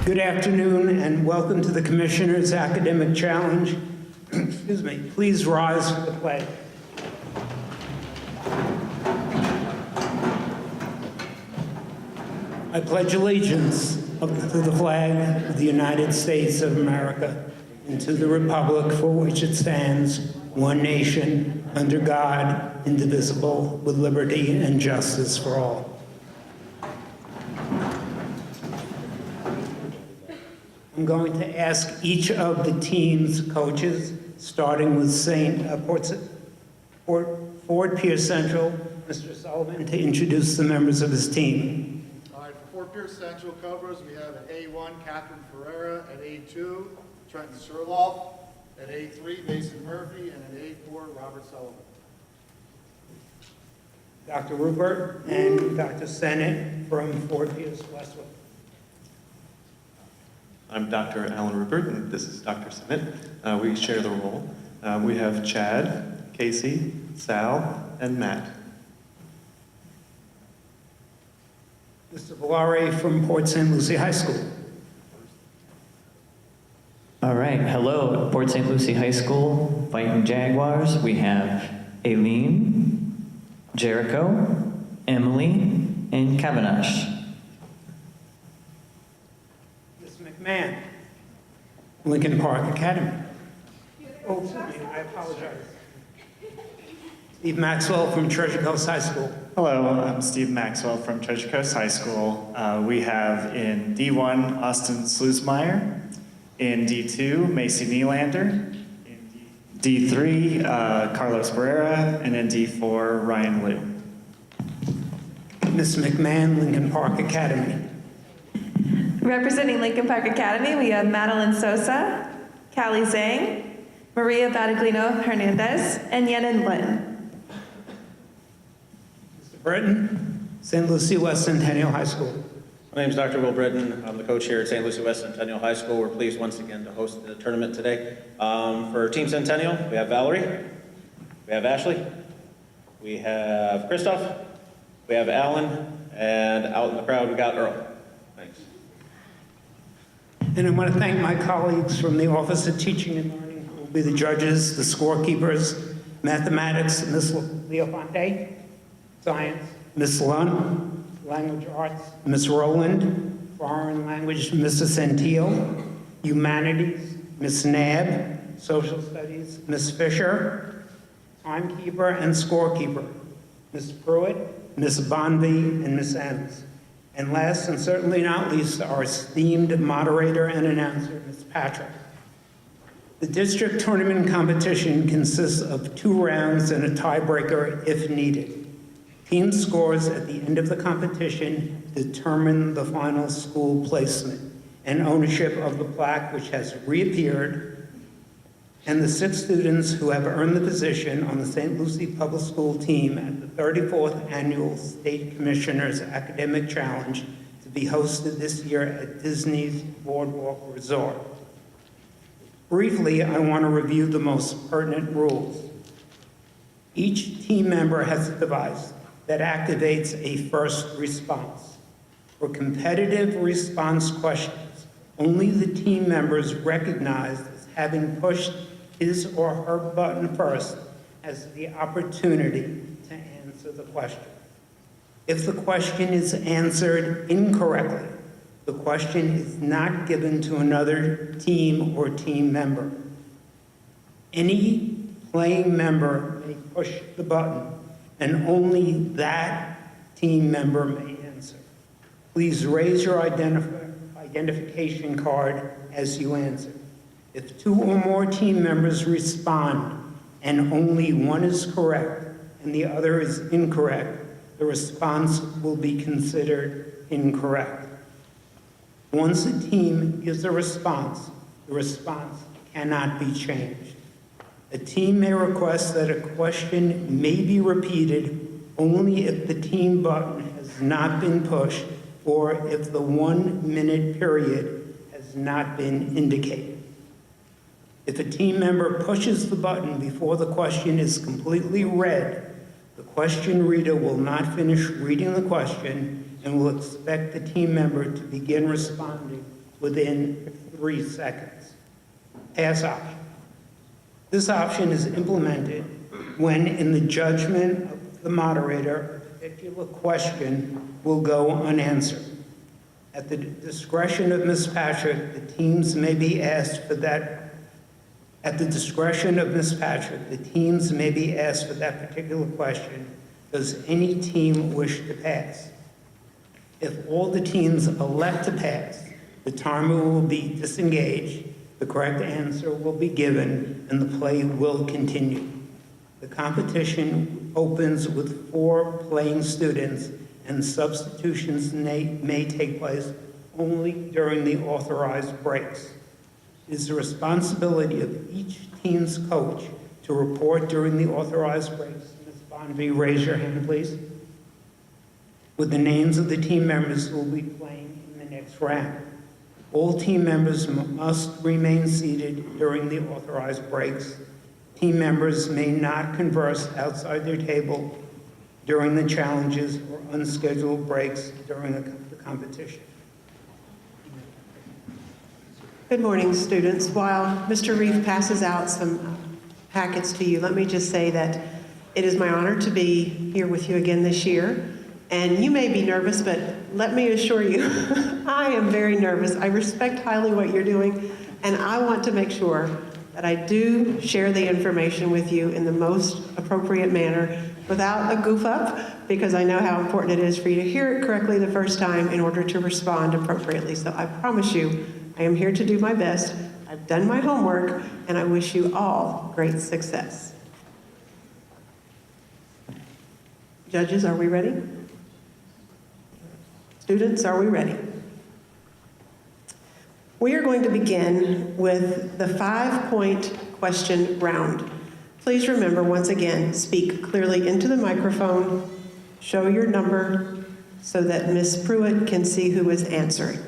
Good afternoon and welcome to the Commissioner's Academic Challenge. Excuse me. Please rise for the pledge. I pledge allegiance to the flag of the United States of America and to the republic for which it stands, one nation, under God, indivisible, with liberty and justice for all. I'm going to ask each of the team's coaches, starting with Fort Pierce Central, Mr. Sullivan, to introduce the members of his team. All right, for Fort Pierce Central covers, we have at A1, Catherine Ferreira, at A2, Trenton Sherloff, at A3, Mason Murphy, and at A4, Robert Sullivan. Dr. Rupert and Dr. Sennett from Fort Pierce Westwood. I'm Dr. Alan Rupert, and this is Dr. Sennett. We share the role. We have Chad, Casey, Sal, and Matt. Mr. Valari from Port St. Lucie High School. All right, hello, Port St. Lucie High School, Fighting Jaguars. We have Aileen, Jericho, Emily, and Kavanash. McMahon, Lincoln Park Academy. Oh, excuse me, I apologize. Steve Maxwell from Treasure Coast High School. Hello, I'm Steve Maxwell from Treasure Coast High School. We have in D1, Austin Sleusmeyer. In D2, Macy Nylander. In D3, Carlos Barrera. And in D4, Ryan Liu. Ms. McMahon, Lincoln Park Academy. Representing Lincoln Park Academy, we have Madeline Sosa, Callie Zhang, Maria Badaglino Hernandez, and Yenin Lin. Mr. Britton, St. Lucie West Centennial High School. My name is Dr. Will Britton. I'm the coach here at St. Lucie West Centennial High School. We're pleased once again to host the tournament today. For Team Centennial, we have Valerie, we have Ashley, we have Christoph, we have Alan, and out in the crowd we got Earl. Thanks. And I want to thank my colleagues from the Office of Teaching and Learning, who will be the judges, the scorekeepers, mathematics, Ms. Leofonte, science, Ms. Lund, language arts, Ms. Rowland, foreign language, Mr. Centennial, humanities, Ms. Nabb, social studies, Ms. Fisher, timekeeper and scorekeeper, Ms. Pruitt, Ms. Bonvy, and Ms. Enns. And last and certainly not least, our esteemed moderator and announcer, Ms. Patrick. The district tournament competition consists of 2 rounds and a tiebreaker if needed. Team scores at the end of the competition determine the final school placement and ownership of the plaque, which has reappeared, and the 6 students who have earned the position on the St. Lucie Public School team at the 34th Annual State Commissioner's Academic Challenge to be hosted this year at Disney's Boardwalk Resort. Briefly, I want to review the most pertinent rules. Each team member has a device that activates a first response. For competitive response questions, only the team members recognized as having pushed his or her button first has the opportunity to answer the question. If the question is answered incorrectly, the question is not given to another team or team member. Any playing member may push the button, and only that team member may answer. Please raise your identification card as you answer. If 2 or more team members respond and only one is correct and the other is incorrect, the response will be considered incorrect. Once a team gives a response, the response cannot be changed. A team may request that a question may be repeated only if the team button has not been pushed or if the 1-minute period has not been indicated. If a team member pushes the button before the question is completely read, the question reader will not finish reading the question and will expect the team member to begin responding within 3 seconds. Pass option. This option is implemented when, in the judgment of the moderator, a particular question will go unanswered. At the discretion of Ms. Patrick, the teams may be asked for that. At the discretion of Ms. Patrick, the teams may be asked for that particular question. Does any team wish to pass? If all the teams elect to pass, the timer will be disengaged, the correct answer will be given, and the play will continue. The competition opens with 4 playing students, and substitutions may take place only during the authorized breaks. It is the responsibility of each team's coach to report during the authorized breaks. Ms. Bonvy, raise your hand, please. With the names of the team members who will be playing in the next round. All team members must remain seated during the authorized breaks. Team members may not converse outside their table during the challenges or unscheduled breaks during the competition. Good morning, students. While Mr. Reeve passes out some packets to you, let me just say that it is my honor to be here with you again this year. And you may be nervous, but let me assure you, I am very nervous. I respect highly what you're doing, and I want to make sure that I do share the information with you in the most appropriate manner without a goof up, because I know how important it is for you to hear it correctly the first time in order to respond appropriately. So I promise you, I am here to do my best. I've done my homework, and I wish you all great success. Judges, are we ready? Students, are we ready? We are going to begin with the 5-point question round. Please remember, once again, speak clearly into the microphone, show your number so that Ms. Pruitt can see who is answering.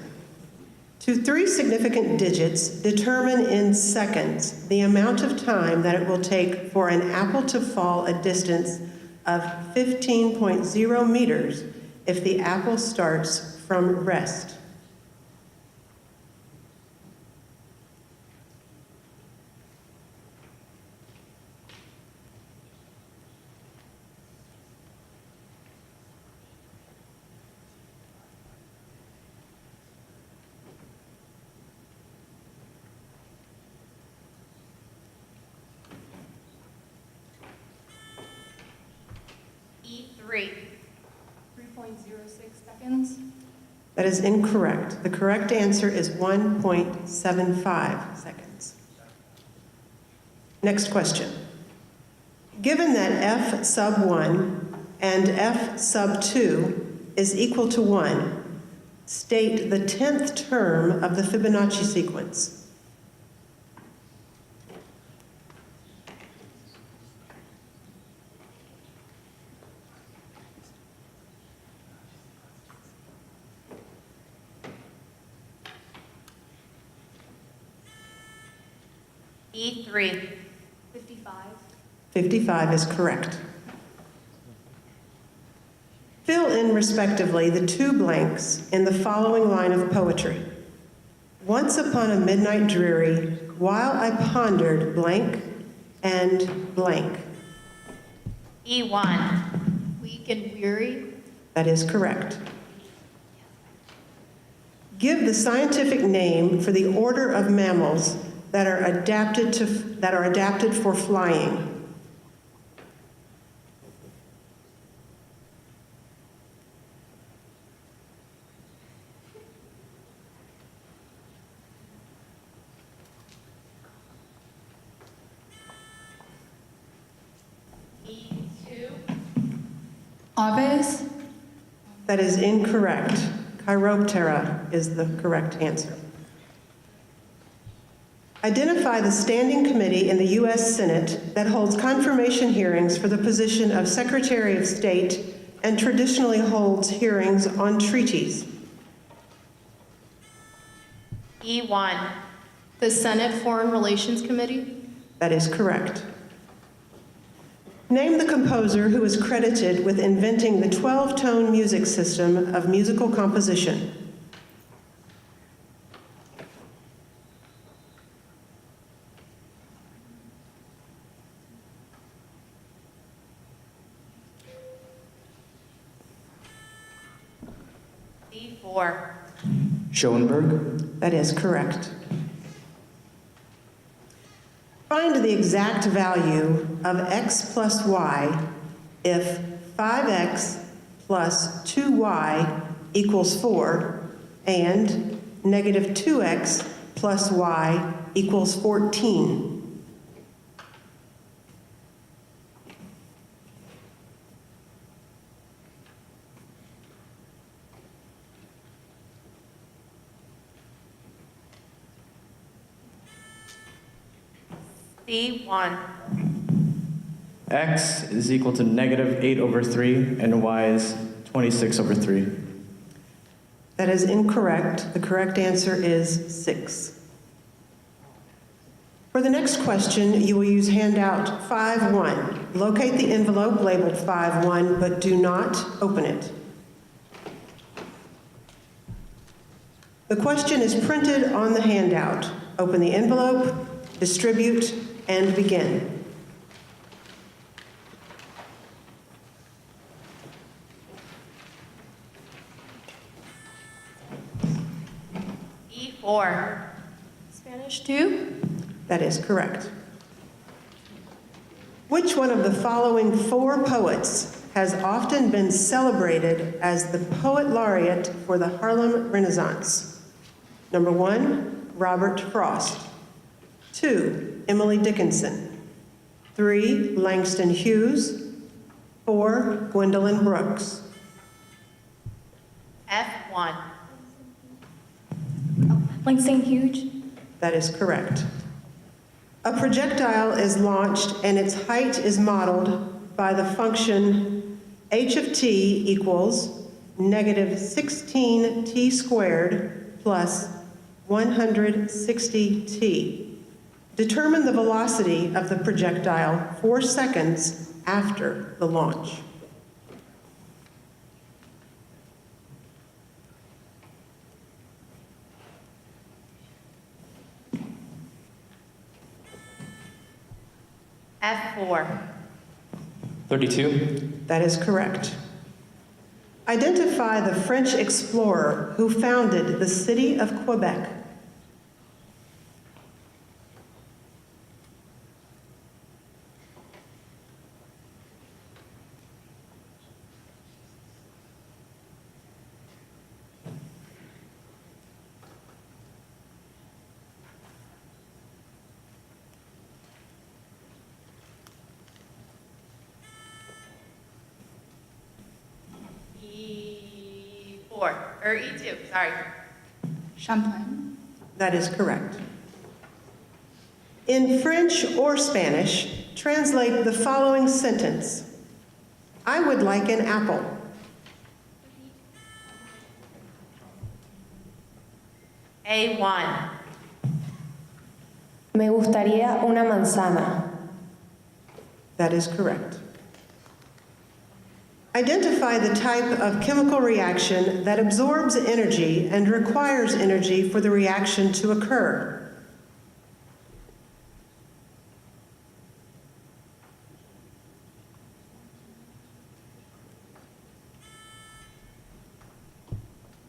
To 3 significant digits, determine in seconds the amount of time that it will take for an apple to fall a distance of 15.0 meters if the apple starts from rest. E3. 3.06 seconds. That is incorrect. The correct answer is 1.75 seconds. Next question. Given that f sub 1 and f sub 2 is equal to 1, state the 10th term of the Fibonacci sequence. E3. 55. 55 is correct. Fill in respectively the 2 blanks in the following line of poetry. Once upon a midnight dreary, while I pondered blank and blank. E1. Weak and weary. That is correct. Give the scientific name for the order of mammals that are adapted for flying. E2. Aves. That is incorrect. Chiroptera is the correct answer. Identify the standing committee in the U.S. Senate that holds confirmation hearings for the position of Secretary of State and traditionally holds hearings on treaties. E1. The Senate Foreign Relations Committee. That is correct. Name the composer who is credited with inventing the 12-tone music system of musical composition. E4. Schoenberg. That is correct. Find the exact value of x plus y if 5x plus 2y equals 4 and negative 2x plus y equals 14. C1. X is equal to negative 8 over 3, and y is 26 over 3. That is incorrect. The correct answer is 6. For the next question, you will use handout 5-1. Locate the envelope labeled 5-1, but do not open it. The question is printed on the handout. Open the envelope, distribute, and begin. E4. Spanish 2. That is correct. Which one of the following 4 poets has often been celebrated as the poet laureate for the Harlem Renaissance? Number 1, Robert Frost. 2, Emily Dickinson. 3, Langston Hughes. 4, Gwendolyn Brooks. F1. Langston Hughes. That is correct. A projectile is launched and its height is modeled by the function h of t equals negative 16t squared plus 160t. Determine the velocity of the projectile 4 seconds after the launch. F4. 32. That is correct. Identify the French explorer who founded the city of Quebec. E4. Or E2, sorry. Champlain. That is correct. In French or Spanish, translate the following sentence. I would like an apple. A1. Me gustaría una manzana. That is correct. Identify the type of chemical reaction that absorbs energy and requires energy for the reaction to occur.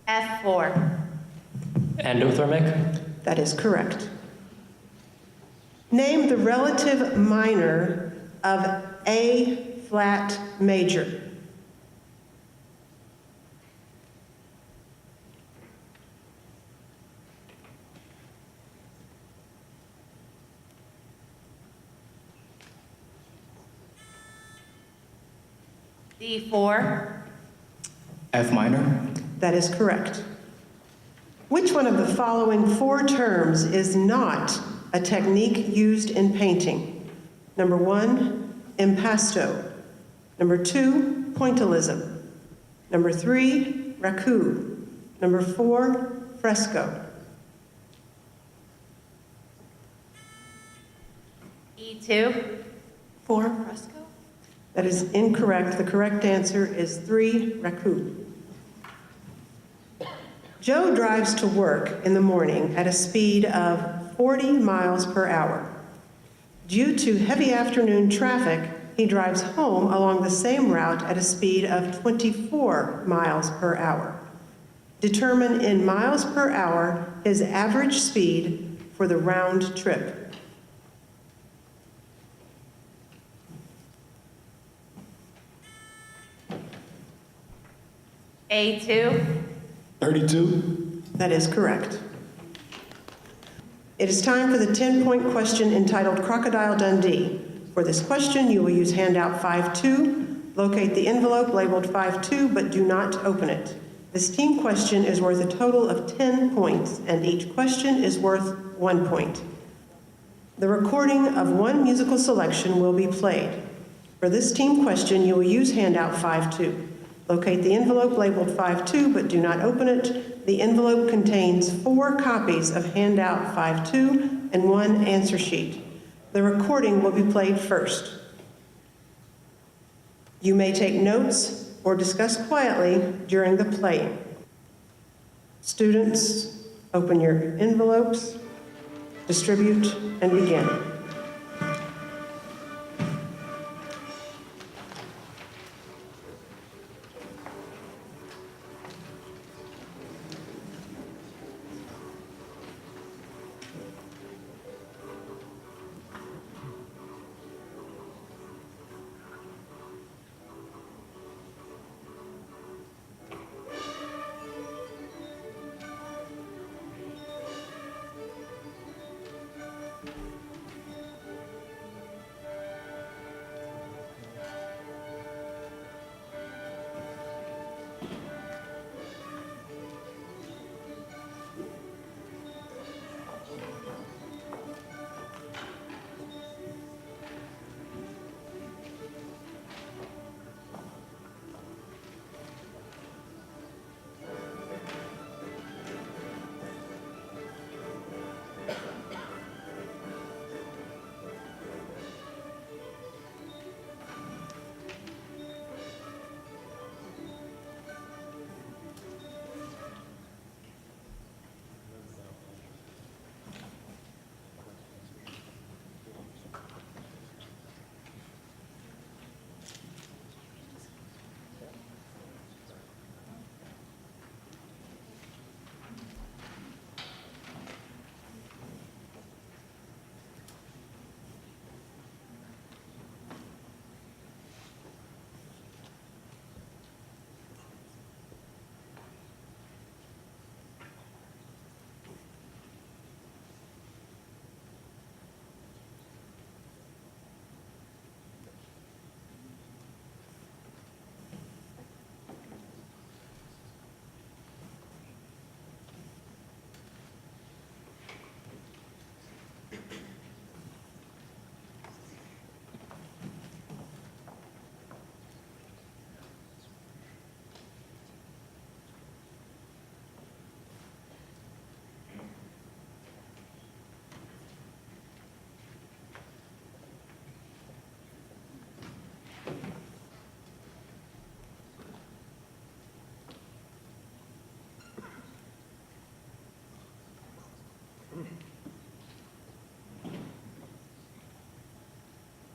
F4. Endothermic. That is correct. Name the relative minor of A flat major. D4. F minor. That is correct. Which one of the following 4 terms is not a technique used in painting? Number 1, impasto. Number 2, pointillism. Number 3, raku. Number 4, fresco. E2. 4. Fresco. That is incorrect. The correct answer is 3, raku. Joe drives to work in the morning at a speed of 40 miles per hour. Due to heavy afternoon traffic, he drives home along the same route at a speed of 24 miles per hour. Determine in miles per hour his average speed for the round trip. A2. 32. That is correct. It is time for the 10-point question entitled Crocodile Dundee. For this question, you will use handout 5-2. Locate the envelope labeled 5-2, but do not open it. This team question is worth a total of 10 points, and each question is worth 1 point. The recording of one musical selection will be played. For this team question, you will use handout 5-2. Locate the envelope labeled 5-2, but do not open it. The envelope contains 4 copies of handout 5-2 and 1 answer sheet. The recording will be played first. You may take notes or discuss quietly during the playing. Students, open your envelopes, distribute, and begin.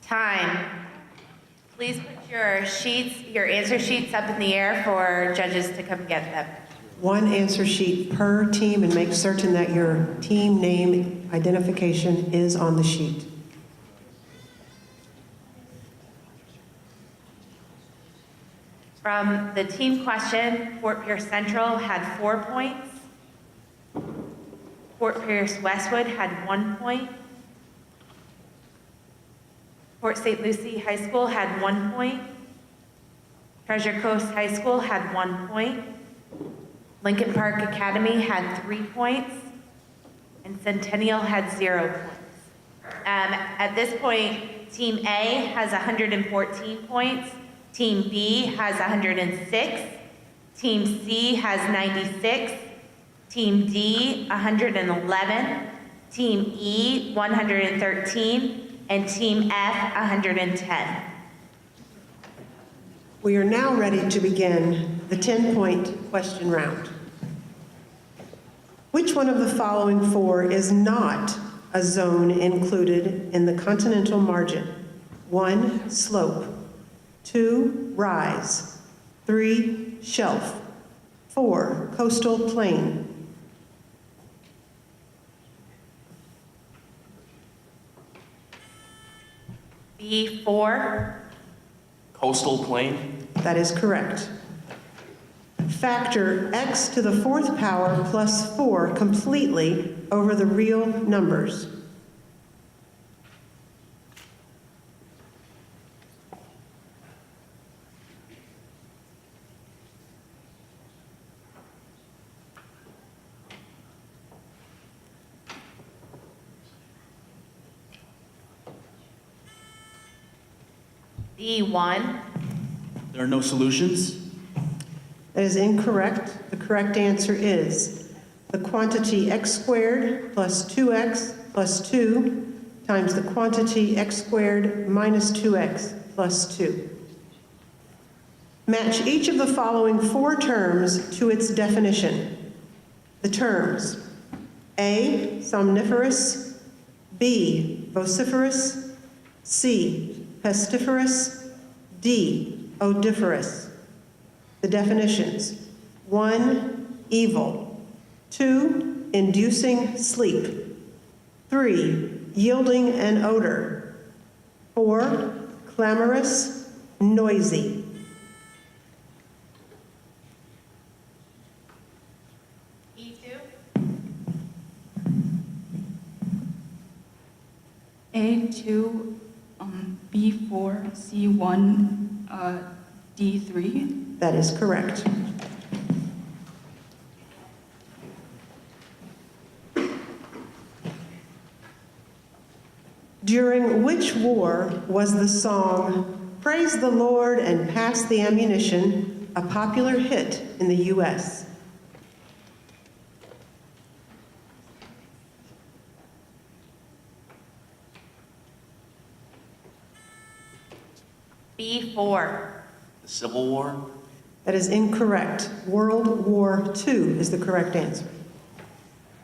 Time. Please put your answer sheets up in the air for judges to come get them. 1 answer sheet per team, and make certain that your team name identification is on the sheet. From the team question, Fort Pierce Central had 4 points. Fort Pierce Westwood had 1 point. Port St. Lucie High School had 1 point. Treasure Coast High School had 1 point. Lincoln Park Academy had 3 points. And Centennial had 0 points. At this point, Team A has 114 points. Team B has 106. Team C has 96. Team D, 111. Team E, 113. And Team F, 110. We are now ready to begin the 10-point question round. Which one of the following 4 is not a zone included in the continental margin? 1, slope. 2, rise. 3, shelf. 4, coastal plain. B4. Coastal plain. That is correct. Factor x to the 4th power plus 4 completely over the real numbers. B1. There are no solutions. That is incorrect. The correct answer is the quantity x squared plus 2x plus 2 times the quantity x squared minus 2x plus 2. Match each of the following 4 terms to its definition. The terms: A, somniferous, B, vociferous, C, pestiferous, D, odiferous. The definitions: 1, evil; 2, inducing sleep; 3, yielding an odor; 4, clamorous, noisy. E2. A2, B4, C1, D3. That is correct. During which war was the song "Praise the Lord and Pass the Ammunition" a popular hit in the U.S.? B4. The Civil War. That is incorrect. World War II is the correct answer.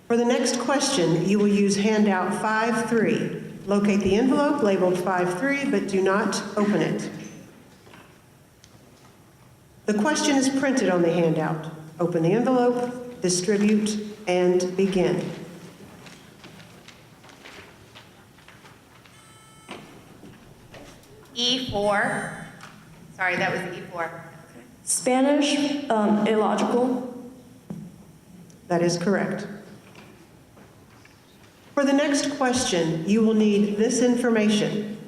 For the next question, you will use handout 5-3. Locate the envelope labeled 5-3, but do not open it. The question is printed on the handout. Open the envelope, distribute, and begin. E4. Sorry, that was E4. Spanish, illogical. That is correct. For the next question, you will need this information.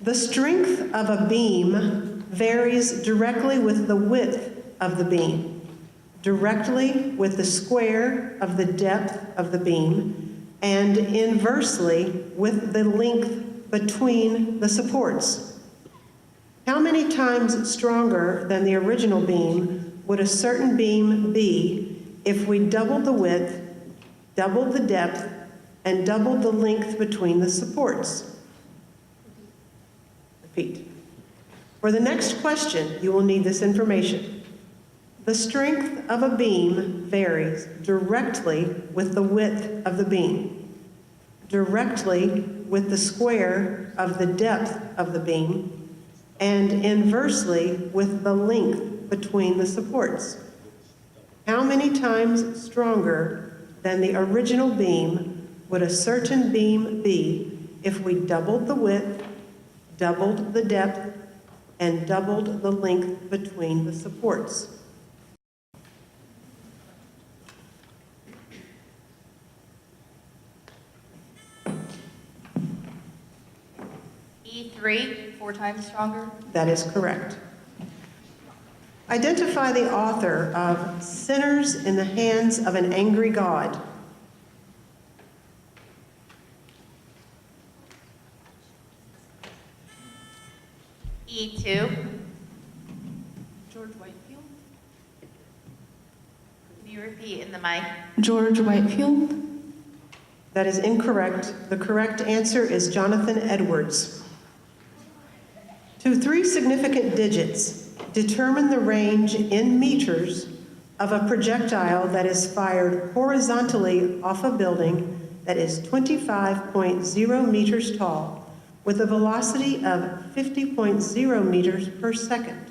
The strength of a beam varies directly with the width of the beam, directly with the square of the depth of the beam, and inversely with the length between the supports. How many times stronger than the original beam would a certain beam be if we doubled the width, doubled the depth, and doubled the length between the supports? Repeat. For the next question, you will need this information. The strength of a beam varies directly with the width of the beam, directly with the square of the depth of the beam, and inversely with the length between the supports. How many times stronger than the original beam would a certain beam be if we doubled the width, doubled the depth, and doubled the length between the supports? E3. 4 times stronger. That is correct. Identify the author of Sinners in the Hands of an Angry God. E2. George Whitefield. Can you repeat in the mic? George Whitefield. That is incorrect. The correct answer is Jonathan Edwards. To 3 significant digits, determine the range in meters of a projectile that is fired horizontally off a building that is 25.0 meters tall with a velocity of 50.0 meters per second.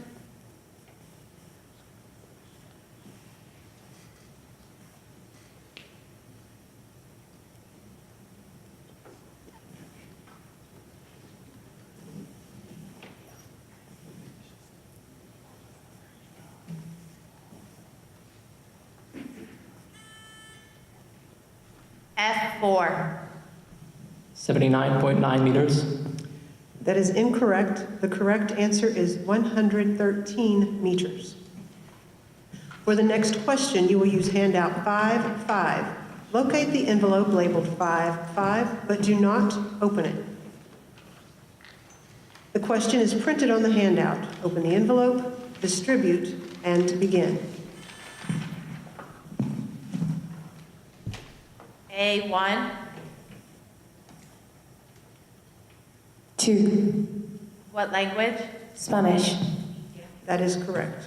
4. 79.9 meters. That is incorrect. The correct answer is 113 meters. For the next question, you will use handout 5-5. Locate the envelope labeled 5-5, but do not open it. The question is printed on the handout. Open the envelope, distribute, and begin. A1, 2. what language? Spanish. That is correct.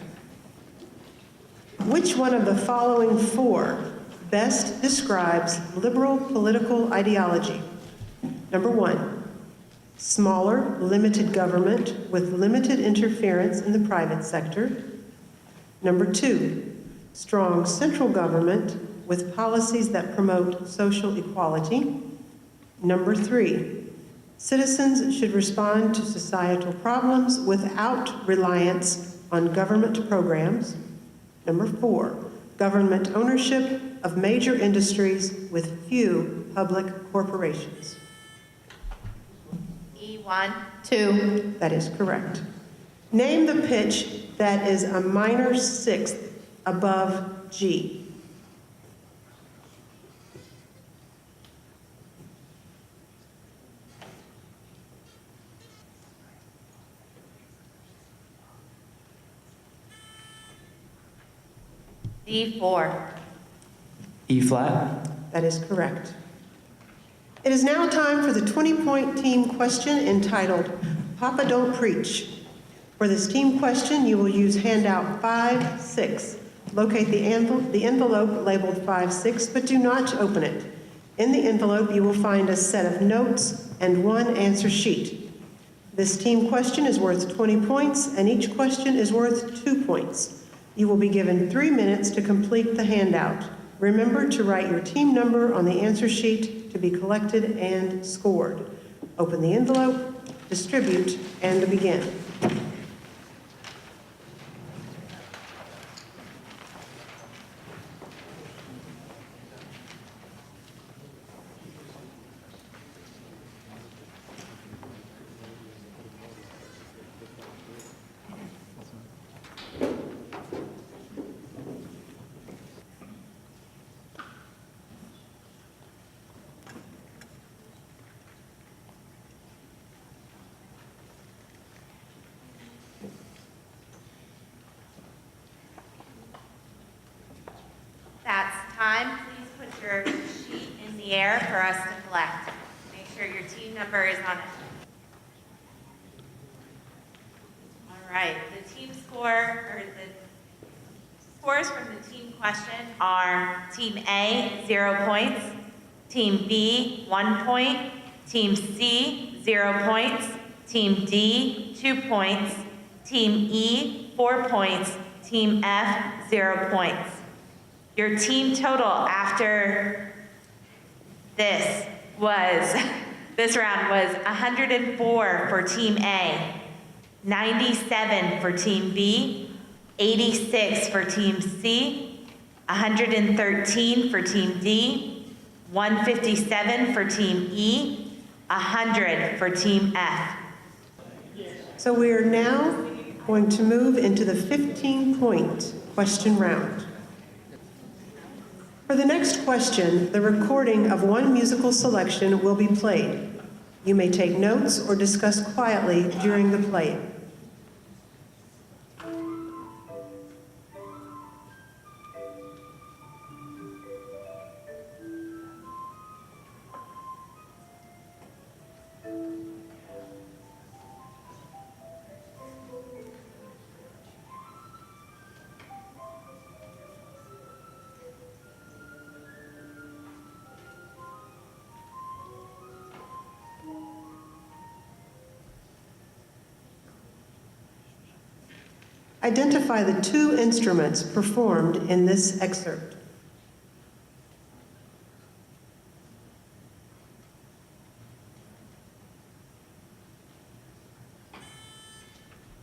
Which one of the following 4 best describes liberal political ideology? Number 1, smaller, limited government with limited interference in the private sector. Number 2, strong central government with policies that promote social equality. Number 3, citizens should respond to societal problems without reliance on government programs. Number 4, government ownership of major industries with few public corporations. E1, 2. That is correct. Name the pitch that is a minor sixth above G. D4. E flat. That is correct. It is now time for the 20-point team question entitled, Papa Don't Preach. For this team question, you will use handout 5-6. Locate the envelope labeled 5-6, but do not open it. In the envelope, you will find a set of notes and 1 answer sheet. This team question is worth 20 points, and each question is worth 2 points. You will be given 3 minutes to complete the handout. Remember to write your team number on the answer sheet to be collected and scored. Open the envelope, distribute, and begin. That's time. Please put your sheet in the air for us to collect. Make sure your team number is on it. All right, the team score, or the scores from the team question are Team A, 0 points, Team B, 1 point, Team C, 0 points, Team D, 2 points, Team E, 4 points, Team F, 0 points. Your team total after this round was 104 for Team A, 97 for Team B, 86 for Team C, 113 for Team D, 157 for Team E, 100 for Team F. So we are now going to move into the 15-point question round. For the next question, the recording of one musical selection will be played. You may take notes or discuss quietly during the playing. Identify the 2 instruments performed in this excerpt.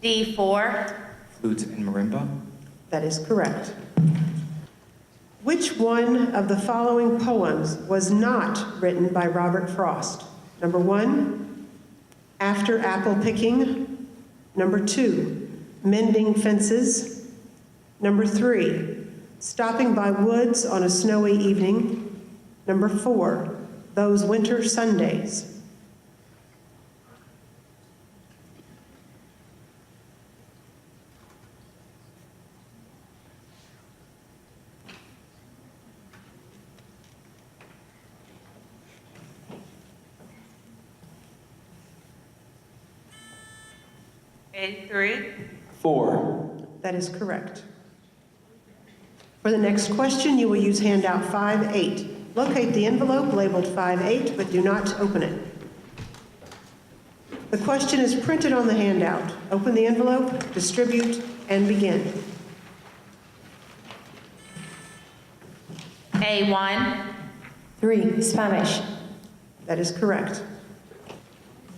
D4. Flute and marimba. That is correct. Which Which one of the following poems was not written by Robert Frost? Number 1, After Apple Picking. Number 2, Mending Fences. Number 3, Stopping by Woods on a Snowy Evening. Number 4, Those Winter Sundays. A3. 4. That is correct. For the next question, you will use handout 5-8. Locate the envelope labeled 5-8, but do not open it. The question is printed on the handout. Open the envelope, distribute, and begin. A1. 3, Spanish. That is correct.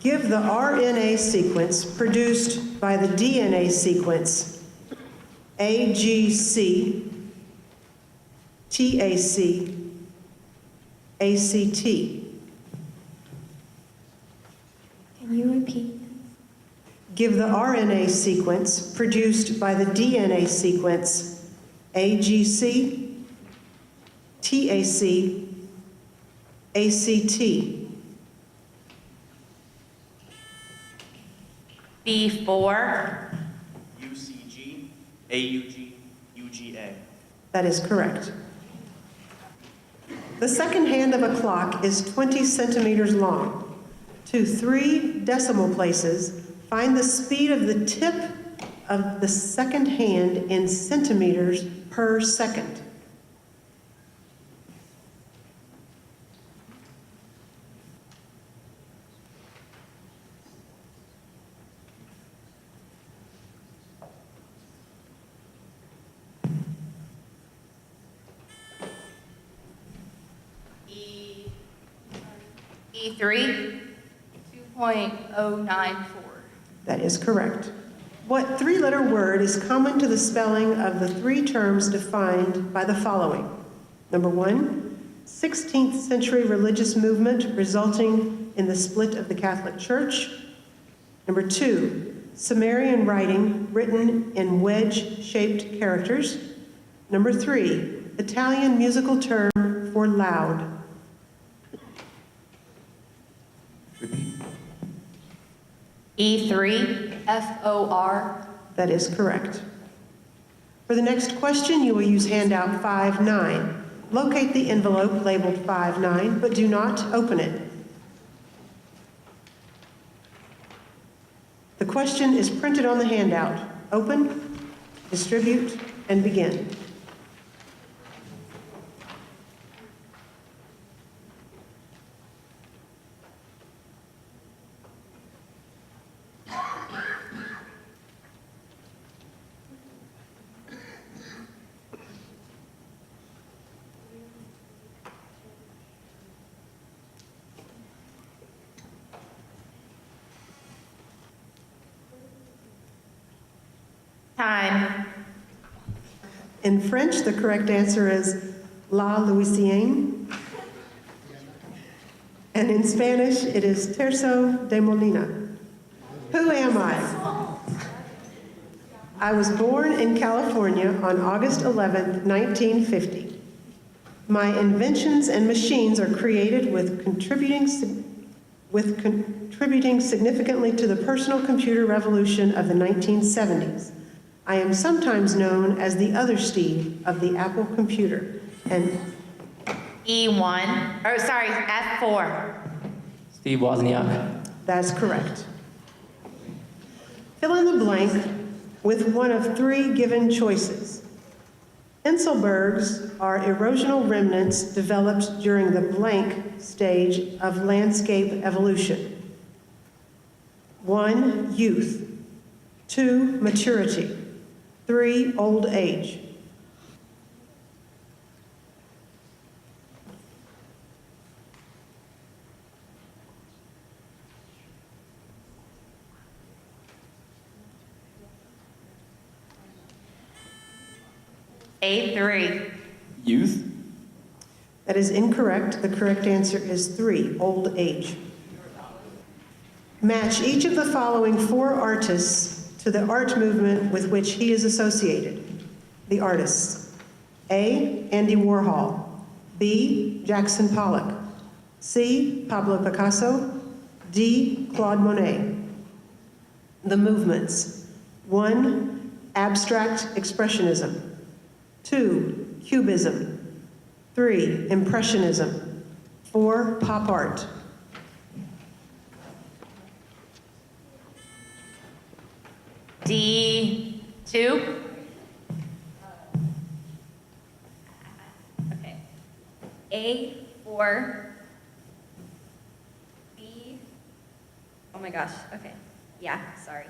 Give the RNA sequence produced by the DNA sequence AGC, TAC, ACT. Can you repeat? Give the RNA sequence produced by the DNA sequence AGC, TAC, ACT. B4. UCG, AUG, UGA. That is correct. The second hand of a clock is 20 centimeters long. To 3 decimal places, find the speed of the tip of the second hand in centimeters per second. E3. 2.094. That is correct. What 3-letter word is common to the spelling of the 3 terms defined by the following? Number 1, 16th century religious movement resulting in the split of the Catholic Church. Number 2, Sumerian writing written in wedge-shaped characters. Number 3, Italian musical term for loud. E3. FOR. That is correct. For the next question, you will use handout 5-9. Locate the envelope labeled 5-9, but do not open it. The question is printed on the handout. Open, distribute, and begin. Time. In French, the correct answer is La Louisiane. And in Spanish, it is Terzo de Molina. Who am I? I was born in California on August 11, 1950. My inventions and machines are created with contributing significantly to the personal computer revolution of the 1970s. I am sometimes known as the other Steve of the Apple computer. And E1. Oh, sorry, F4. Steve Wozniak. that's correct. Fill in the blank with one of 3 given choices. Enselbergs are erosional remnants developed during the blank stage of landscape evolution. 1, youth. 2, maturity. 3, old age. A3. Youth, That is incorrect. The correct answer is 3, old age. Match each of the following 4 artists to the art movement with which he is associated. The artists. A, Andy Warhol. B, Jackson Pollock. C, Pablo Picasso. D, Claude Monet. The movements. 1, abstract expressionism. 2, cubism. 3, impressionism. 4, pop art. D2. Okay. A4. B. Oh my gosh. Okay. Yeah, sorry.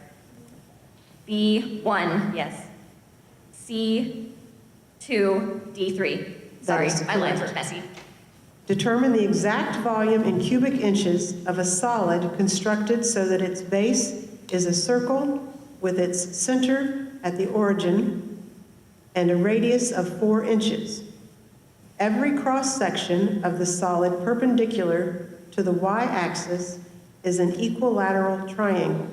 B1, yes. C2, D3. Sorry, is my lines correct. were messy. Determine the exact volume in cubic inches of a solid constructed so that its base is a circle with its center at the origin and a radius of 4 inches. Every cross-section of the solid perpendicular to the y-axis is an equilateral triangle.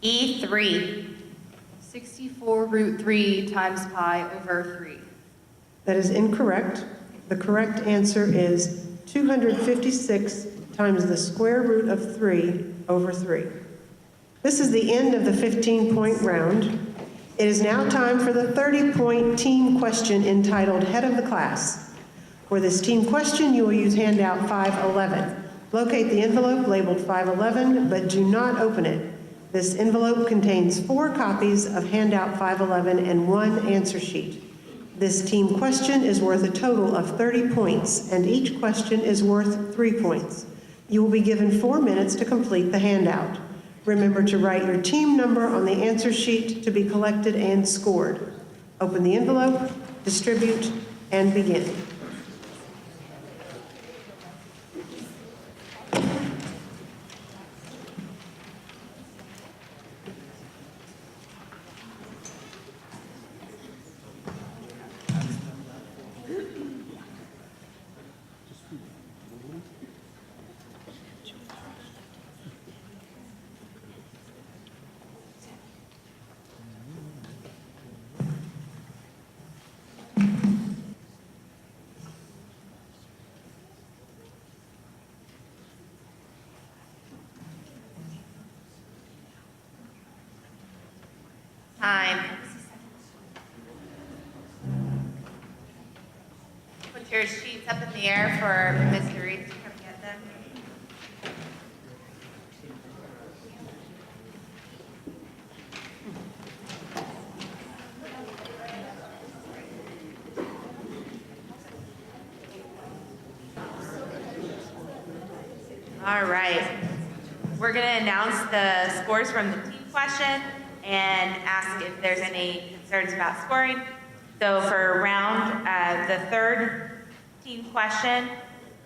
E3. 64 root 3 times pi over 3. That is incorrect. The correct answer is 256 times the square root of 3 over 3. This is the end of the 15-point round. It is now time for the 30-point team question entitled Head of the Class. For this team question, you will use handout 511. Locate the envelope labeled 511, but do not open it. This envelope contains 4 copies of handout 511 and 1 answer sheet. This team question is worth a total of 30 points, and each question is worth 3 points. You will be given 4 minutes to complete the handout. Remember to write your team number on the answer sheet to be collected and scored. Open the envelope, distribute, and begin. Time. Put your sheets up in the air for Mr. Reed to come get them. All right. We're going to announce the scores from the team question and ask if there's any concerns about scoring. So for round, the third team question,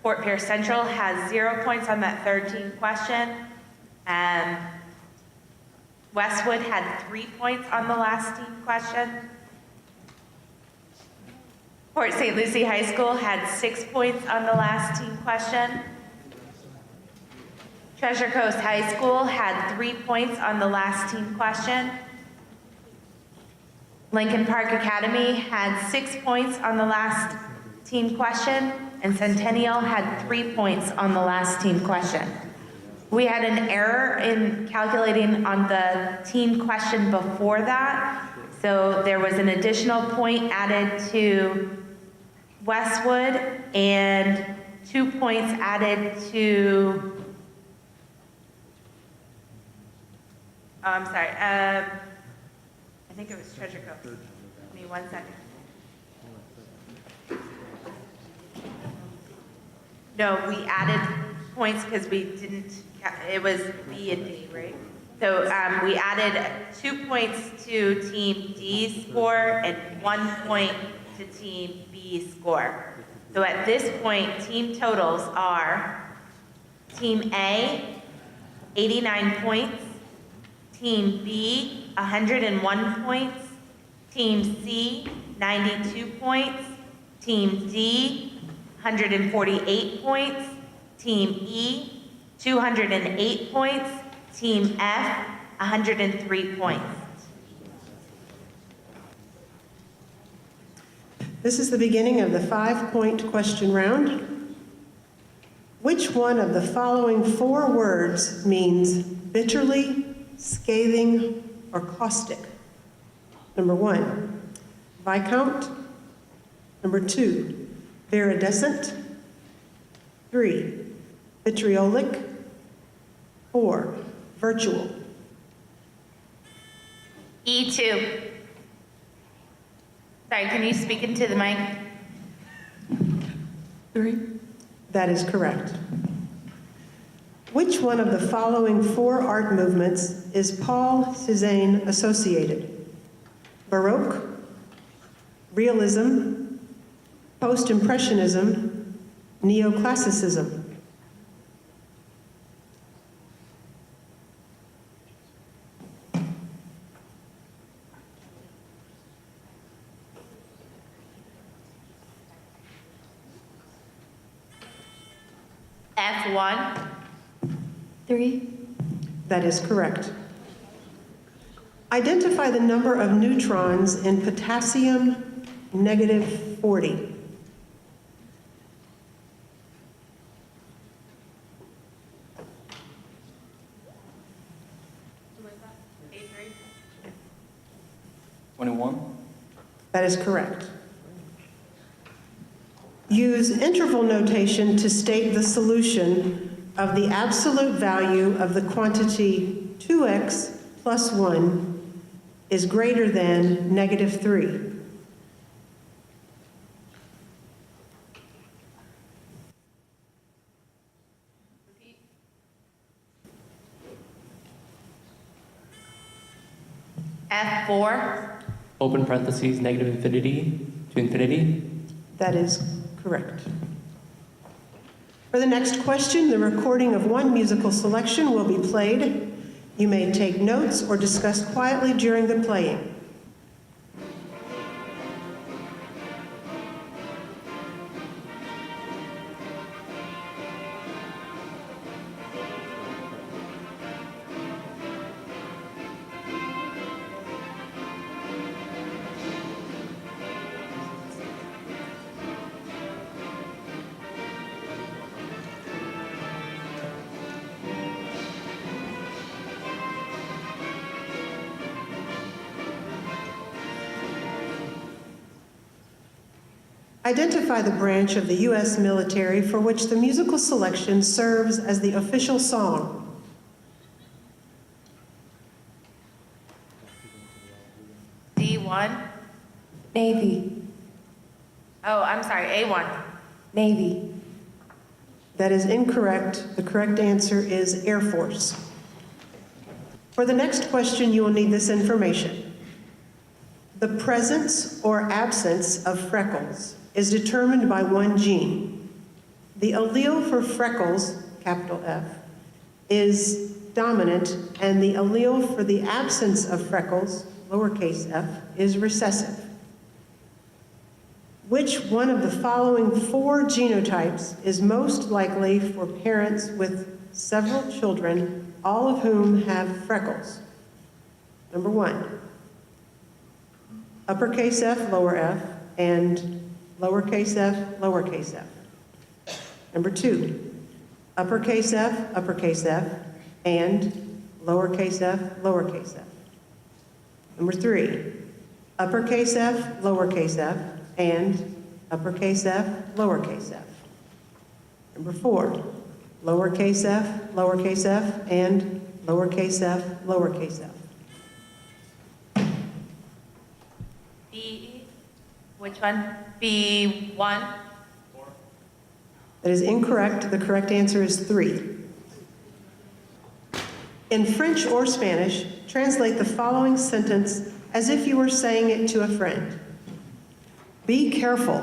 Fort Pierce Central has 0 points on that third team question. Westwood had 3 points on the last team question. Port St. Lucie High School had 6 points on the last team question. Treasure Coast High School had 3 points on the last team question. Lincoln Park Academy had 6 points on the last team question, and Centennial had 3 points on the last team question. We had an error in calculating on the team question before that, so there was an additional point added to Westwood and 2 points added to I'm sorry. I think it was Treasure Coast. Give me 1 second. No, we added points because we didn't, it was B and D, right? So we added 2 points to Team D score and 1 point to Team B score. So at this point, team totals are Team A, 89 points, Team B, 101 points, Team C, 92 points, Team D, 148 points, Team E, 208 points, Team F, 103 points. This is the beginning of the 5-point question round. Which one of the following 4 words means bitterly, scathing, or caustic? Number 1, Viscount. Number 2, viridescent. 3, vitriolic. 4, virtual. E2. Sorry, can you speak into the mic? 3. That is correct. Which one of the following 4 art movements is Paul Cézanne associated? Baroque, Realism, Post-Impressionism, Neoclassicism. F1. 3. That is correct. Identify the number of neutrons in potassium -40. A3. 21. That is correct. Use interval notation to state the solution of the absolute value of the quantity 2x plus 1 is greater than -3. F4. Open parentheses, negative infinity to infinity. That is correct. For the next question, the recording of one musical selection will be played. You may take notes or discuss quietly during the playing. Identify the branch of the U.S. military for which the musical selection serves as the official song. D1. Navy. Oh, I'm sorry, A1. Navy. That is incorrect. The correct answer is Air Force. For the next question, you will need this information. The presence or absence of freckles is determined by one gene. The allele for freckles, capital F, is dominant, and the allele for the absence of freckles, lowercase f, is recessive. Which one of the following 4 genotypes is most likely for parents with several children, all of whom have freckles? Number 1, uppercase F, lower f, and lowercase f, lowercase f. Number 2, uppercase F, and lowercase f, lowercase f. Number 3, uppercase F, and uppercase f, lowercase f. Number 4, lowercase f, and lowercase f, lowercase f. B, which one? B1. That is incorrect. The correct answer is 3. In French or Spanish, translate the following sentence as if you were saying it to a friend. Be careful.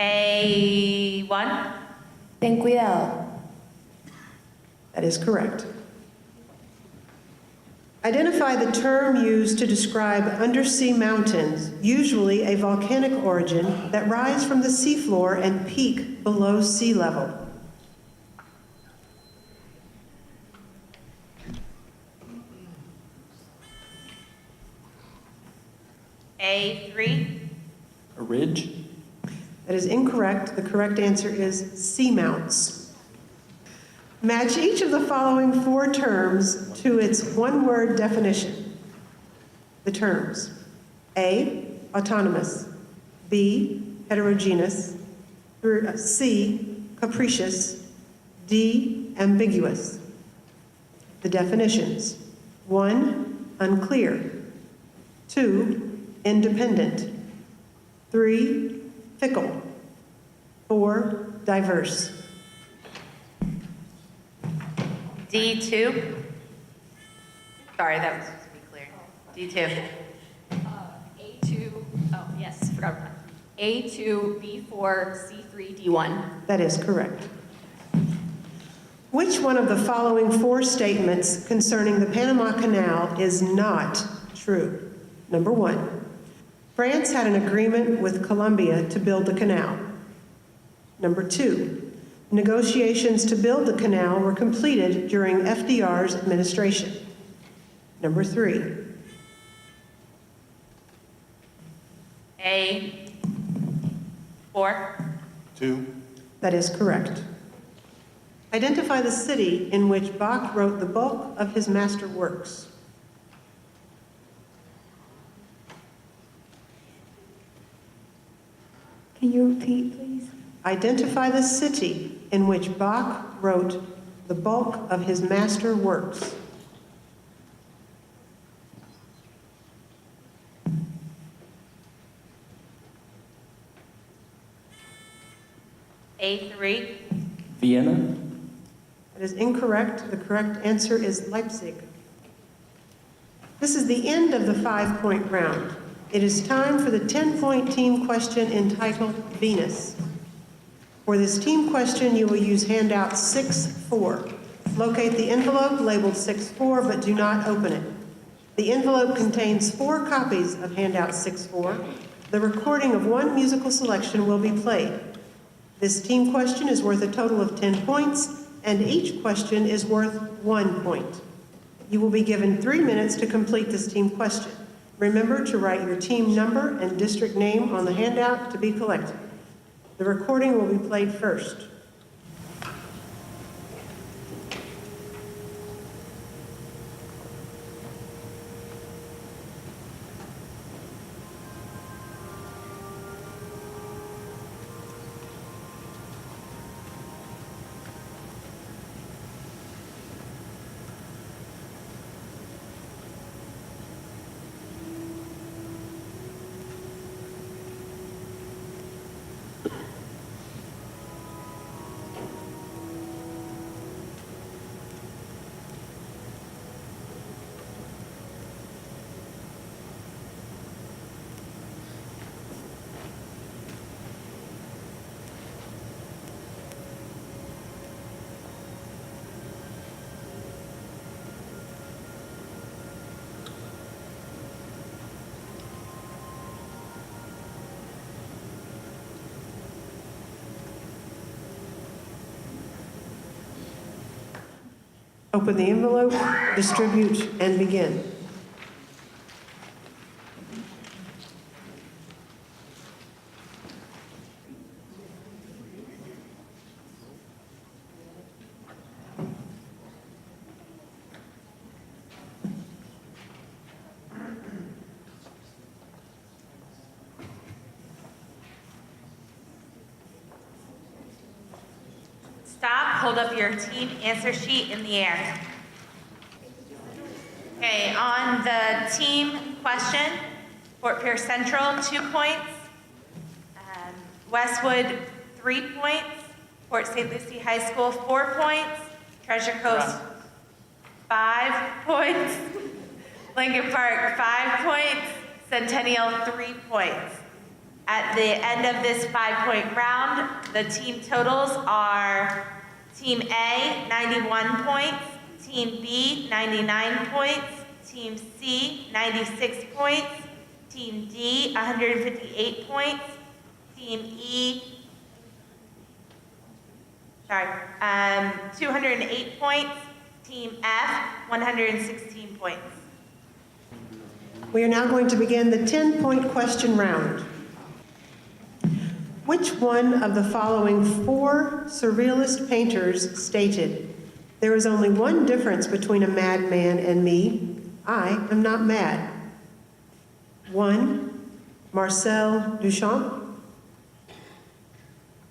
A1. Ten cuidado. That is correct. Identify the term used to describe undersea mountains, usually a volcanic origin, that rise from the seafloor and peak below sea level. A3. A ridge. That is incorrect. The correct answer is seamounts. Match each of the following 4 terms to its one-word definition. The terms: A, autonomous; B, heterogeneous; C, capricious; D, ambiguous. The definitions: 1, unclear; 2, independent; 3, fickle; 4, diverse. D2. Sorry, that was supposed to be clear. D2. A2, oh, yes, forgot about that. A2, B4, C3, D1. That is correct. Which one of the following 4 statements concerning the Panama Canal is not true? Number 1, France had an agreement with Colombia to build the canal. Number 2, negotiations to build the canal were completed during FDR's administration. Number 3, A4. 2. that is correct. Identify the city in which Bach wrote the bulk of his master works. Can you repeat, please? Identify the city in which Bach wrote the bulk of his master works. A3. Vienna. That is incorrect. The correct answer is Leipzig. This is the end of the 5-point round. It is time for the 10-point team question entitled Venus. For this team question, you will use handout 6-4. Locate the envelope labeled 6-4, but do not open it. The envelope contains 4 copies of handout 6-4. The recording of one musical selection will be played. This team question is worth a total of 10 points, and each question is worth 1 point. You will be given 3 minutes to complete this team question. Remember to write your team number and district name on the handout to be collected. The recording will be played first. Open the envelope, distribute, and begin. Stop, hold up your team answer sheet in the air. Okay, on the team question, Fort Pierce Central, 2 points. Westwood, 3 points. Port St. Lucie High School, 4 points. Treasure Coast, 5 points. Lincoln Park, 5 points. Centennial, 3 points. At the end of this 5-point round, the team totals are Team A, 91 points, Team B, 99 points, Team C, 96 points, Team D, 158 points, Team E, 208 points, Team F, 116 points. We are now going to begin the 10-point question round. Which one of the following 4 surrealist painters stated, "There is only one difference between a madman and me. I am not mad"? 1. Marcel Duchamp.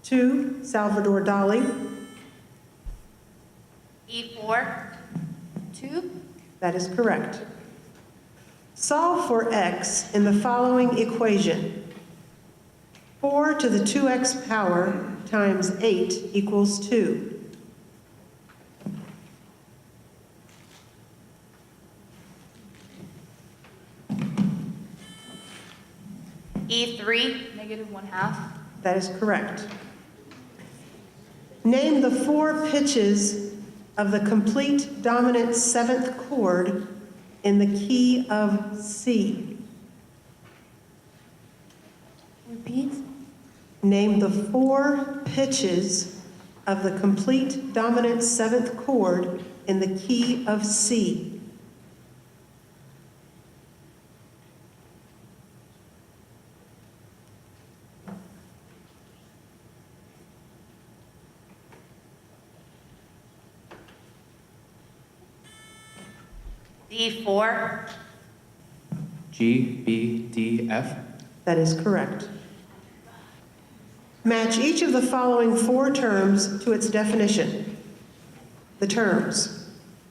2. Salvador Dali. E4. 2. That is correct. Solve for x in the following equation. 4 to the 2x power times 8 equals 2. E3. -1/2. That is correct. Name the 4 pitches of the complete dominant 7th chord in the key of C. Repeat. Name the 4 pitches of the complete dominant 7th chord in the key of C. D4. G, B, D, F. That is correct. Match each of the following 4 terms to its definition. The terms: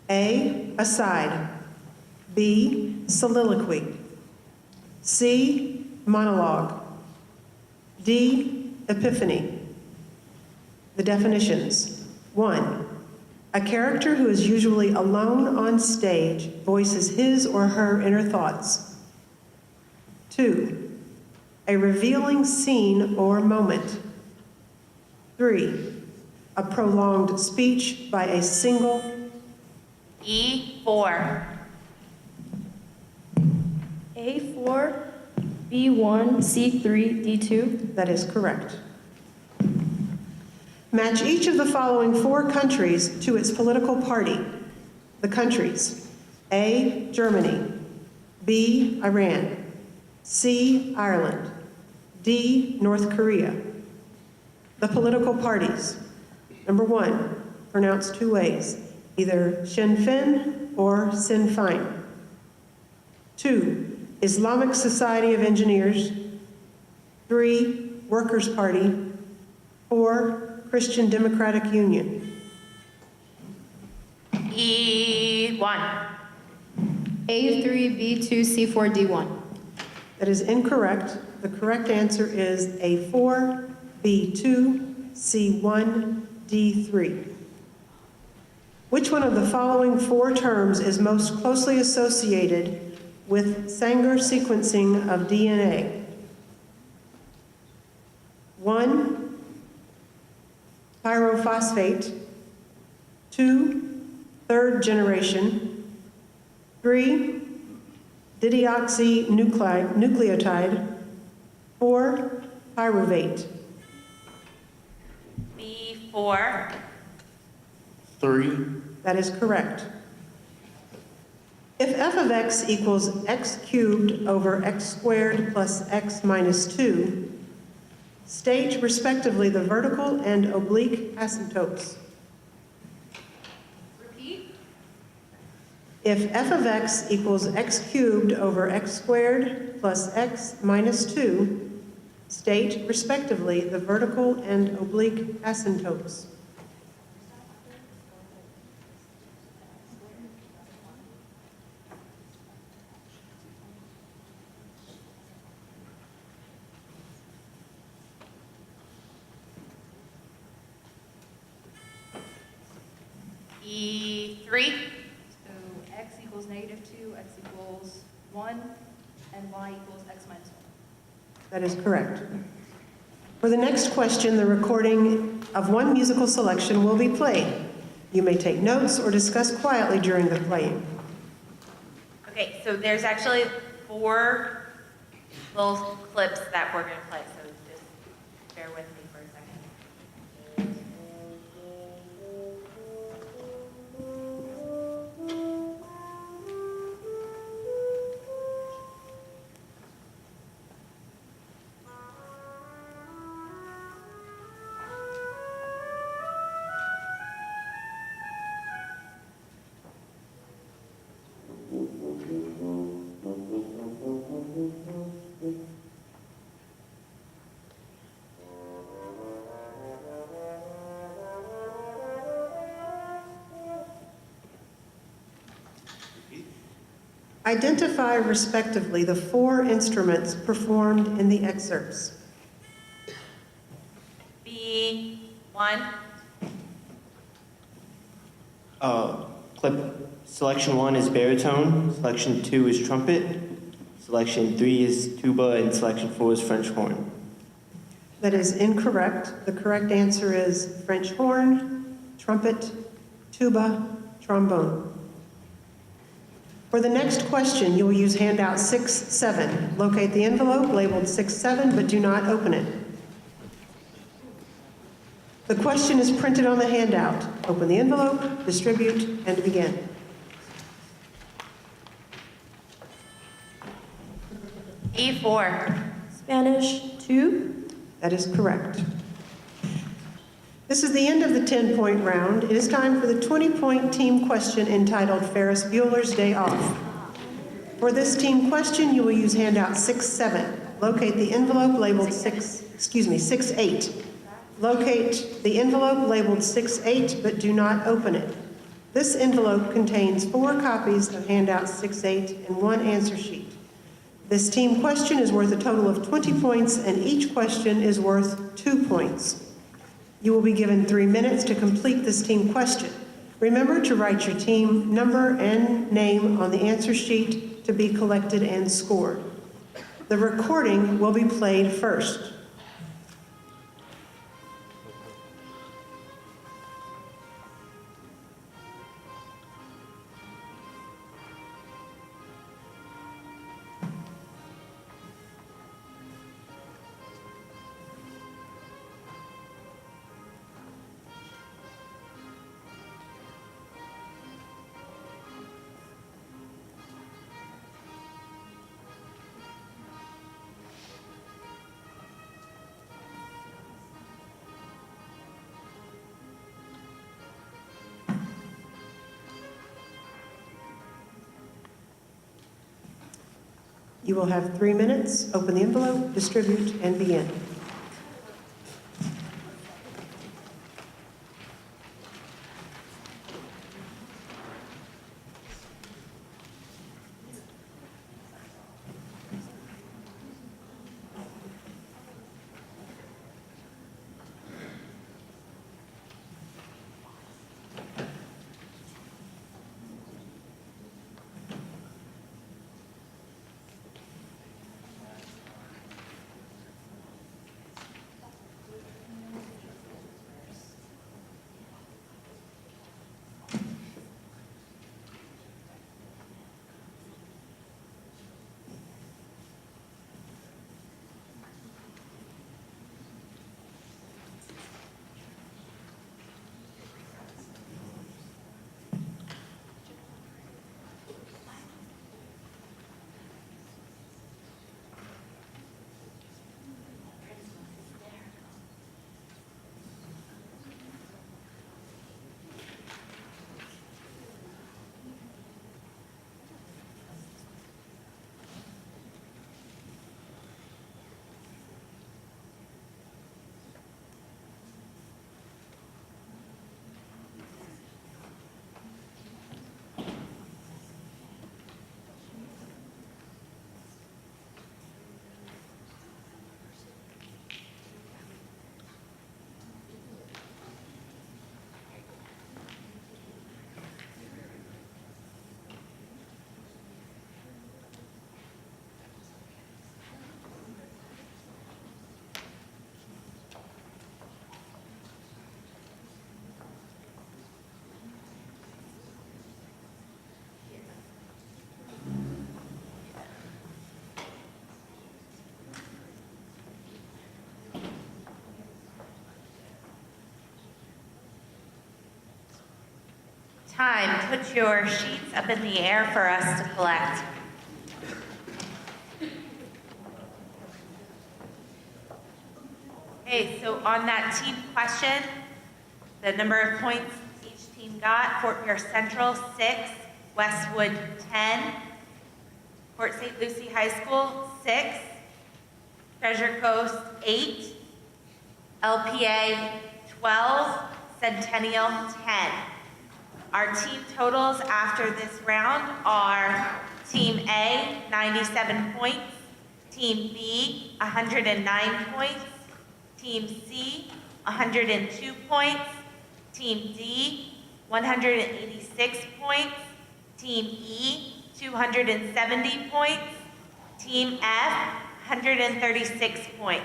A, aside; B, soliloquy; C, monologue; D, epiphany. The definitions: 1. A character who is usually alone on stage voices his or her inner thoughts. 2. A revealing scene or moment. 3. A prolonged speech by a single. E4. A4, B1, C3, D2. That is correct. Match each of the following 4 countries to its political party. The countries: A, Germany; B, Iran; C, Ireland; D, North Korea. The political parties: number 1, pronounced 2 ways, either Sinn Féin or Sinn Féin. 2, Islamic Society of Engineers. 3, Workers' Party. 4, Christian Democratic Union. E1. A3, B2, C4, D1. That is incorrect. The correct answer is A4, B2, C1, D3. Which one of the following 4 terms is most closely associated with Sanger sequencing of DNA? 1, pyrophosphate; 2, third generation; 3, dideoxynucleotide; 4, pyruvate. B4. 3. That is correct. If f of x equals x cubed over x squared plus x minus 2, state respectively the vertical and oblique asymptotes. Repeat. If f of x equals x cubed over x squared plus x minus 2, state respectively the vertical and oblique asymptotes. E3. So x equals -2, x equals 1, and y equals x minus 1. That is correct. For the next question, the recording of one musical selection will be played. You may take notes or discuss quietly during the playing. Okay, so there's actually 4 little clips that we're going to play, so just bear with me for a second. Identify respectively the 4 instruments performed in the excerpts. B1, Clip selection 1 is baritone, selection 2 is trumpet, selection 3 is tuba, and selection 4 is French horn. That is incorrect. The correct answer is French horn, trumpet, tuba, trombone. For the next question, you will use handout 6-7. Locate the envelope labeled 6-7, but do not open it. The question is printed on the handout. Open the envelope, distribute, and begin. E4, Spanish 2. That is correct. This is the end of the 10-point round. It is time for the 20-point team question entitled Ferris Bueller's Day Off. For this team question, you will use handout 6-7. Locate the envelope labeled 6-8. Locate the envelope labeled 6-8, but do not open it. This envelope contains 4 copies of handout 6-8 and 1 answer sheet. This team question is worth a total of 20 points, and each question is worth 2 points. You will be given 3 minutes to complete this team question. Remember to write your team number and name on the answer sheet to be collected and scored. The recording will be played first. You will have 3 minutes. Open the envelope, distribute, and begin. Time. Put your sheets up in the air for us to collect. Okay, so on that team question, the number of points each team got: Fort Pierce Central 6, Westwood 10, Port St. Lucie High School 6, Treasure Coast 8, LPA 12, Centennial 10. Our team totals after this round are Team A, 97 points, Team B, 109 points, Team C, 102 points, Team D, 186 points, Team E, 270 points, Team F, 136 points.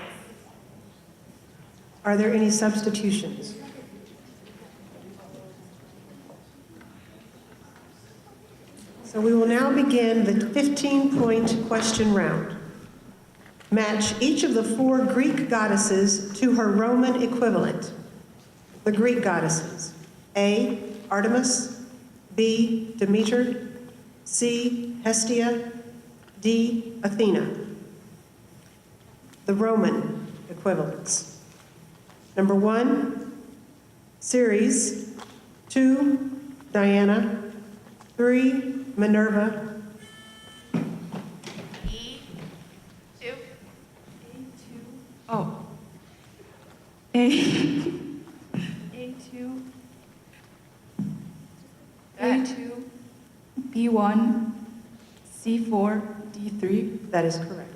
Are there any substitutions? So we will now begin the 15-point question round. Match each of the 4 Greek goddesses to her Roman equivalent. The Greek goddesses: A, Artemis; B, Demeter; C, Hestia; D, Athena. The Roman equivalents. Number 1, Ceres; 2, Diana; 3, Minerva; E2. Oh. A2. A2. B1. C4. D3. That is correct.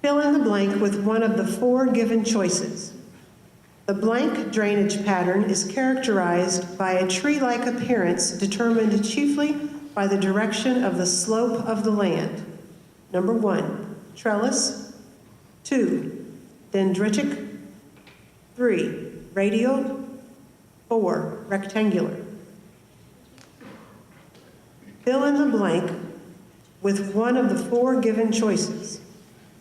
Fill in the blank with one of the 4 given choices. The blank drainage pattern is characterized by a tree-like appearance determined chiefly by the direction of the slope of the land. Number 1, trellis; 2, dendritic; 3, radial; 4, rectangular. Fill in the blank with one of the 4 given choices.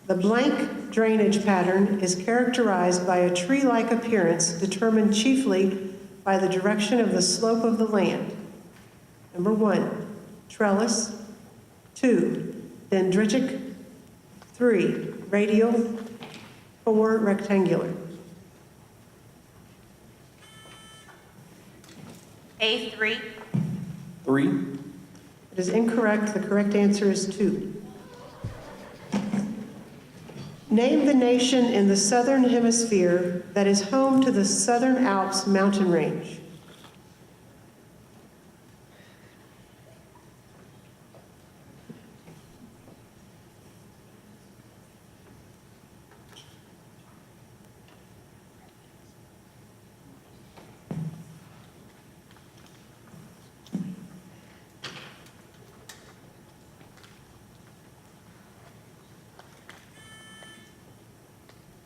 The blank drainage pattern is characterized by a tree-like appearance determined chiefly by the direction of the slope of the land. Number 1, trellis; 2, dendritic; 3, radial; 4, rectangular. A3. 3. It is incorrect. The correct answer is 2. Name the nation in the southern hemisphere that is home to the Southern Alps mountain range.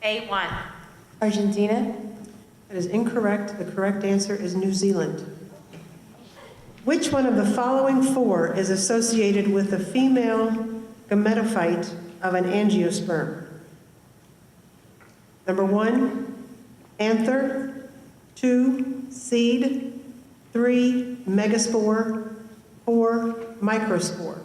A1. Argentina. That is incorrect. The correct answer is New Zealand. Which one of the following 4 is associated with the female gametophyte of an angiosperm? Number 1, anther; 2, seed; 3, megaspore; 4, microspore.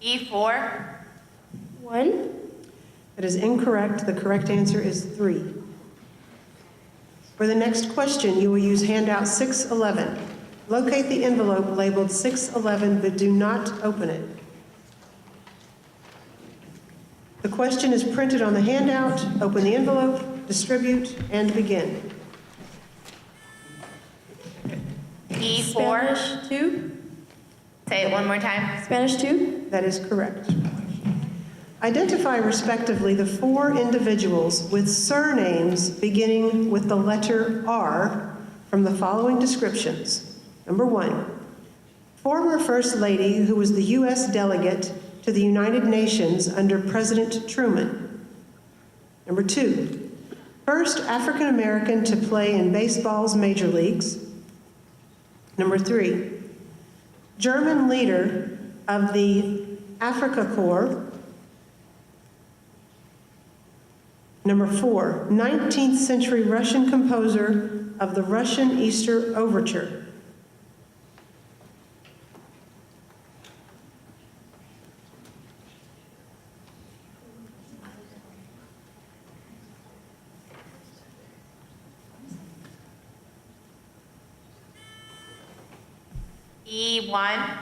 E4. 1. That is incorrect. The correct answer is 3. For the next question, you will use handout 611. Locate the envelope labeled 611, but do not open it. The question is printed on the handout. Open the envelope, distribute, and begin. E4. Spanish 2. Say it one more time. Spanish 2. That is correct. Identify respectively the 4 individuals with surnames beginning with the letter R from the following descriptions. Number 1, former First Lady who was the U.S. delegate to the United Nations under President Truman. Number 2, first African American to play in baseball's major leagues. Number 3, German leader of the Afrika Korps. Number 4, 19th century Russian composer of the Russian Easter Overture. E1.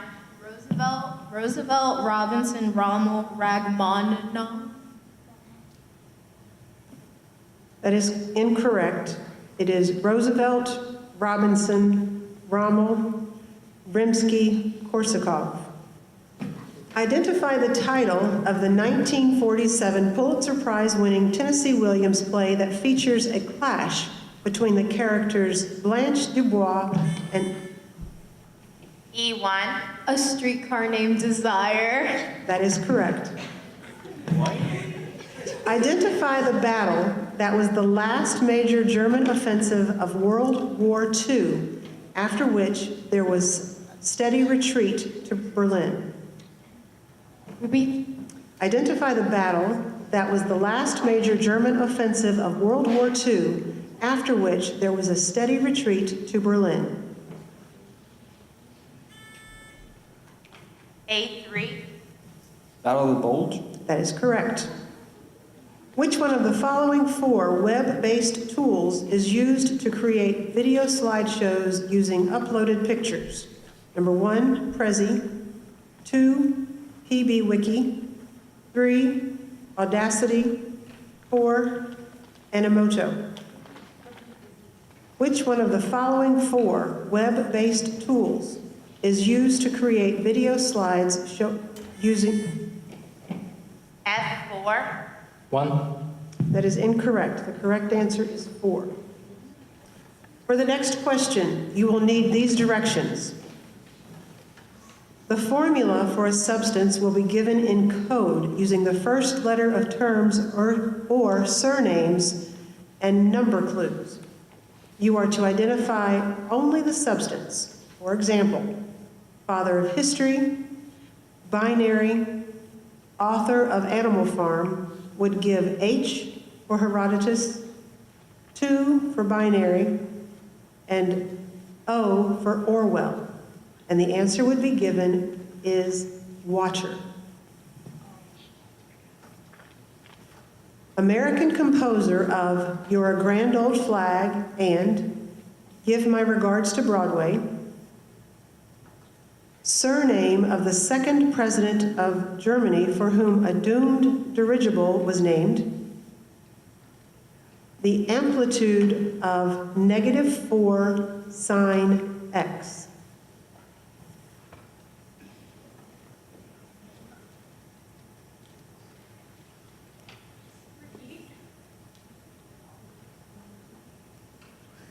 Roosevelt Robinson Rommel Ragmaninoff. That is incorrect. It is Roosevelt, Robinson, Rommel, Rimsky-Korsakov. Identify the title of the 1947 Pulitzer Prize-winning Tennessee Williams play that features a clash between the characters Blanche Dubois and E1. A Streetcar Named Desire. That is correct. Identify the battle that was the last major German offensive of World War II, after which there was steady retreat to Berlin. Repeat. Identify the battle that was the last major German offensive of World War II, after which there was a steady retreat to Berlin. A3. Battle of the Bulge. That is correct. Which one of the following 4 web-based tools is used to create video slideshows using uploaded pictures? Number 1, Prezi. 2, PBWiki. 3, Audacity. 4, Animoto. Which one of the following 4 web-based tools is used to create video slides using... F4. 1. That is incorrect. The correct answer is 4. For the next question, you will need these directions. The formula for a substance will be given in code using the first letter of terms or surnames and number clues. You are to identify only the substance. For example, father of history, binary, author of Animal Farm would give H for Herodotus, 2 for binary, and O for Orwell. And the answer would be given is Watcher. American composer of You're a Grand Old Flag and Give My Regards to Broadway. Surname of the second president of Germany for whom a doomed dirigible was named. The amplitude of -4 sine x.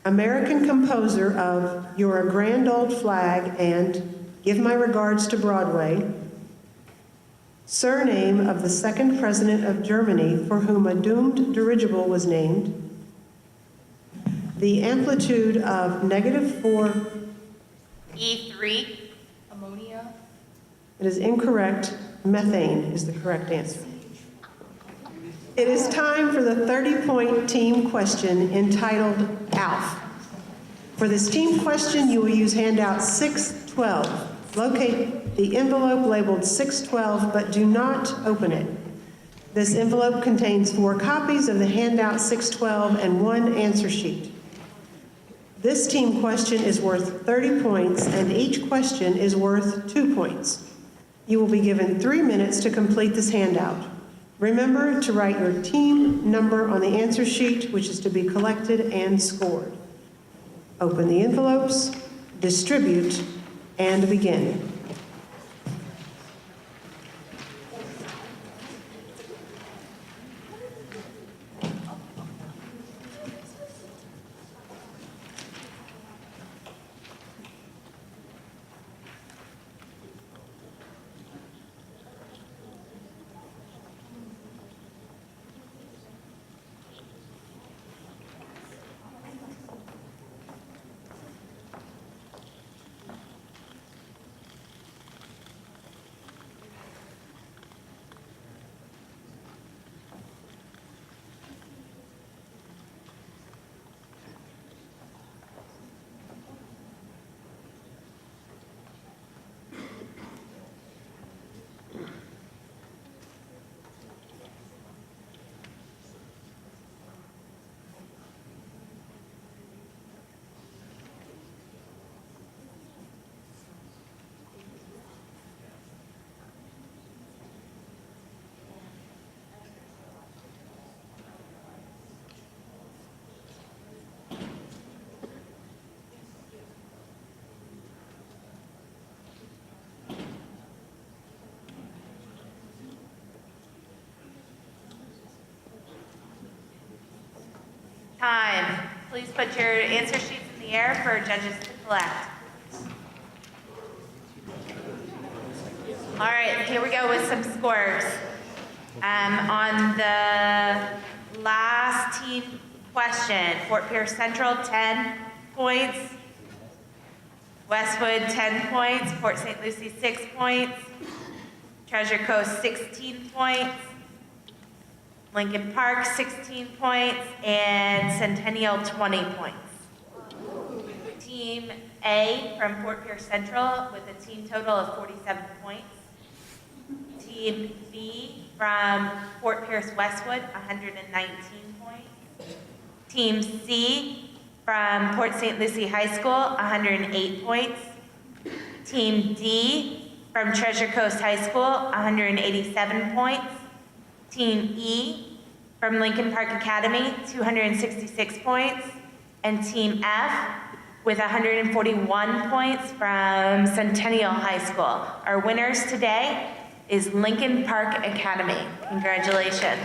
American composer of You're a Grand Old Flag and Give My Regards to Broadway. Surname of the second president of Germany for whom a doomed dirigible was named. The amplitude of -4. E3. Ammonia. It is incorrect. Methane is the correct answer. It is time for the 30-point team question entitled ALF. For this team question, you will use handout 612. Locate the envelope labeled 612, but do not open it. This envelope contains 4 copies of the handout 612 and 1 answer sheet. This team question is worth 30 points, and each question is worth 2 points. You will be given 3 minutes to complete this handout. Remember to write your team number on the answer sheet, which is to be collected and scored. Open the envelopes, distribute, and begin. Time. Please put your answer sheets in the air for judges to collect. All right, here we go with some scores. On the last team question, Fort Pierce Central, 10 points. Westwood, 10 points. Port St. Lucie, 6 points. Treasure Coast, 16 points. Lincoln Park, 16 points. And Centennial, 20 points. Team A from Fort Pierce Central with a team total of 47 points. Team B from Fort Pierce Westwood, 119 points. Team C from Port St. Lucie High School, 108 points. Team D from Treasure Coast High School, 187 points. Team E from Lincoln Park Academy, 266 points. And Team F with 141 points from Centennial High School. Our winners today is Lincoln Park Academy. Congratulations.